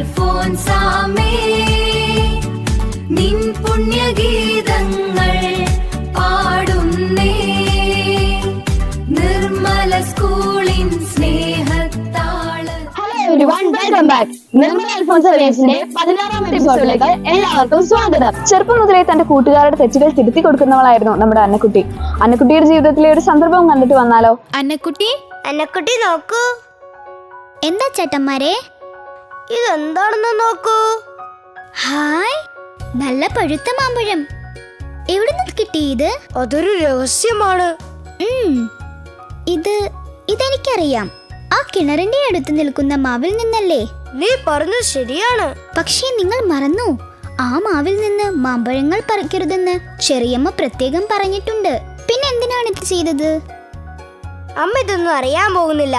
അൽഫോൻസാമേ, നിൻ പുണ്യഗീതങ്ങൾ പാടുന്നേ, നിർമ്മല സ്കൂളിൻ സ്നേഹത്താള. Hello everyone, welcome back. Nirmala Alphonsa റേസിന്റെ 16ാം എപ്പിസോഡിലേക്ക് എല്ലാവർക്കും സ്വാഗതം. ചെറുപ്പം മുതലേ തന്റെ കൂട്ടുകാരുടെ തെറ്റുകൾ തിരുത്തി കൊടുക്കുന്നവളായിരുന്നു നമ്മുടെ അന്നക്കുട്ടി. അന്നക്കുട്ടിയുടെ ജീവിതത്തിലെ ഒരു സന്ദർഭം കണ്ടിട്ട് വന്നാലോ? അന്നക്കുട്ടി നോക്കൂ. എന്താ ചേട്ടന്മാരെ, ഇതെന്താണെന്ന് നോക്കൂ. ഹായ്, നല്ല പഴുത്ത മാമ്പഴം. എവിടുന്ന് കിട്ടി ഇത്? അതൊരു രഹസ്യമാണ്. ഇതെനിക്കറിയാം. ആ കിണറിന്റെ അടുത്ത് നിൽക്കുന്ന മാവിൽ നിന്നല്ലേ? നീ പറഞ്ഞത് ശരിയാണ്. പക്ഷേ നിങ്ങൾ മറന്നു, ആ മാവിൽ നിന്ന് മാമ്പഴങ്ങൾ പറിക്കരുതെന്ന് ചെറിയമ്മ പ്രത്യേകം പറഞ്ഞിട്ടുണ്ട്. പിന്നെ എന്തിനാണ് ഇത് ചെയ്തത്? അമ്മ ഇതൊന്നും അറിയാൻ പോകുന്നില്ല.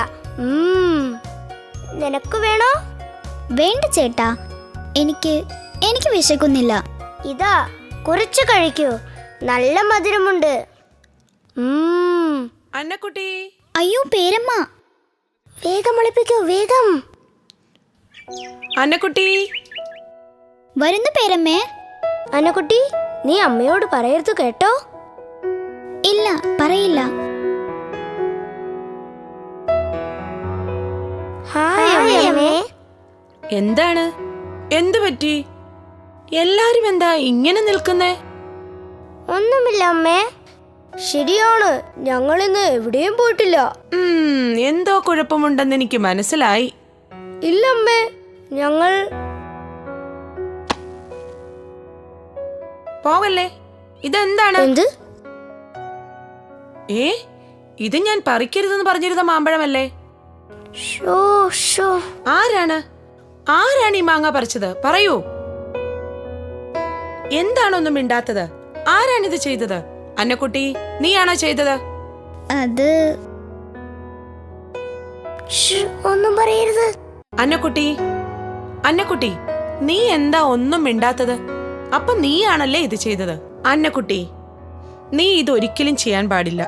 നിനക്ക് വേണോ? വേണ്ട ചേട്ടാ, എനിക്ക് വിശക്കുന്നില്ല. ഇതാ, കുറച്ച് കഴിക്കൂ, നല്ല മധുരമുണ്ട്. അന്നക്കുട്ടി. അയ്യോ പേരമ്മ, വേഗം ഒളിപ്പിക്കൂ, വേഗം. അന്നക്കുട്ടി വരുന്നു പേരമ്മേ. അന്നക്കുട്ടി, നീ അമ്മയോട് പറയരുത് കേട്ടോ. ഇല്ല, പറയില്ല. എന്താണ്? എന്തു പറ്റി? എല്ലാരും എന്താ ഇങ്ങനെ നിൽക്കുന്നേ? ഒന്നുമില്ല അമ്മേ. ശരിയാണ്, ഞങ്ങളിന്ന് എവിടെയും പോയിട്ടില്ല. എന്തോ കുഴപ്പമുണ്ടെന്ന് എനിക്ക് മനസ്സിലായി. ഇല്ലമ്മേ, ഞങ്ങൾ പോകല്ലേ. ഇതെന്താണ്? എന്ത്? ഇത് ഞാൻ പറിക്കരുതെന്ന് പറഞ്ഞിരുന്ന മാമ്പഴമല്ലേ? ആരാണ് ഈ മാങ്ങ പറിച്ചത്? പറയൂ. എന്താണൊന്നും മിണ്ടാത്തത്? ആരാണിത് ചെയ്തത്? അന്നക്കുട്ടി, നീയാണോ ചെയ്തത്? അത് ഒന്നും പറയരുത്. അന്നക്കുട്ടി, നീ എന്താ ഒന്നും മിണ്ടാത്തത്? അപ്പൊ നീയാണല്ലേ ഇത് ചെയ്തത്? അന്നക്കുട്ടി, നീ ഇതൊരിക്കലും ചെയ്യാൻ പാടില്ല.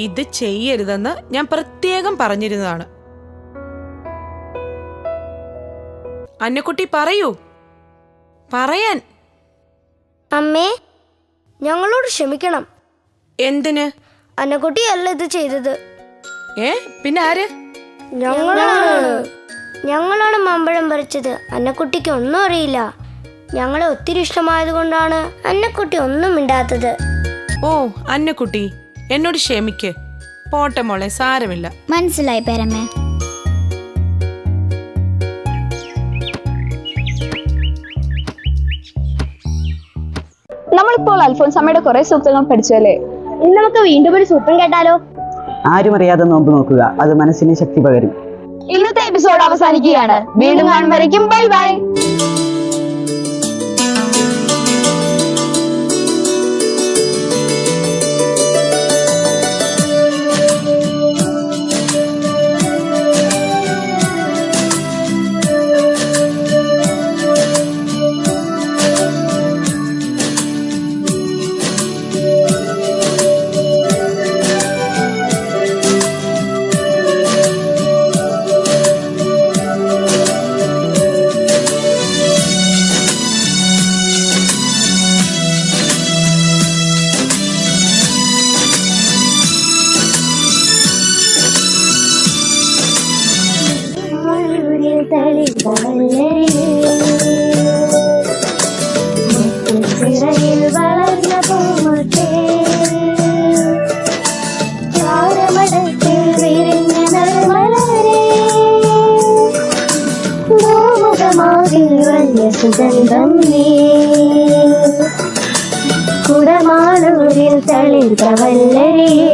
ഇത് ചെയ്യരുതെന്ന് ഞാൻ പ്രത്യേകം പറഞ്ഞിരുന്നതാണ്. അന്നക്കുട്ടി പറയൂ, പറയാൻ. അമ്മേ, ഞങ്ങളോട് ക്ഷമിക്കണം. എന്തിന്? അന്നക്കുട്ടി അല്ല ഇത് ചെയ്തത്. പിന്നെ ആര്? ഞങ്ങളാണ് മാമ്പഴം പറിച്ചത്. അന്നക്കുട്ടിക്ക് ഒന്നും അറിയില്ല. ഞങ്ങളെ ഒത്തിരി ഇഷ്ടമായതുകൊണ്ടാണ് അന്നക്കുട്ടി ഒന്നും മിണ്ടാത്തത്. ഓ, അന്നക്കുട്ടി എന്നോട് ക്ഷമിക്ക്. പോട്ടെ മോളെ, സാരമില്ല. മനസ്സിലായി പേരമ്മേ. നമ്മളിപ്പോൾ അൽഫോൻസാമ്മയുടെ കുറെ സൂക്തങ്ങൾ പഠിച്ചല്ലേ? ഇന്ന് നമുക്ക് വീണ്ടും ഒരു സൂത്രം കേട്ടാലോ? ആരും അറിയാതെ നോമ്പ് നോക്കുക, അത് മനസ്സിന് ശക്തി പകരും. ഇന്നത്തെ എപ്പിസോഡ് അവസാനിക്കുകയാണ്. വീണ്ടും കാണും വരയ്ക്കും ബൈ ബൈ. സുഗന്ധം നീ കുടമാളൂരിൽ തളിർത്ത വല്ലരിയേ,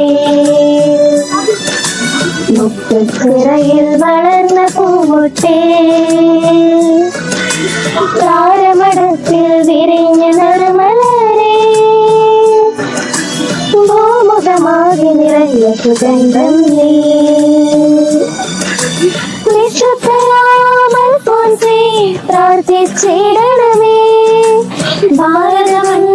മുത്തുച്ചിറയിൽ വളർന്ന പൂമുട്ടേ, താരമടത്തിൽ വിരിഞ്ഞ നറുമലരേ, ഭൂമുഖമാകെ നിറഞ്ഞ സുഗന്ധം നീ. വിശുദ്ധരാമൽഫോൻസേ, പ്രാർത്ഥിച്ചിടണമേ ഭാരതമല്ല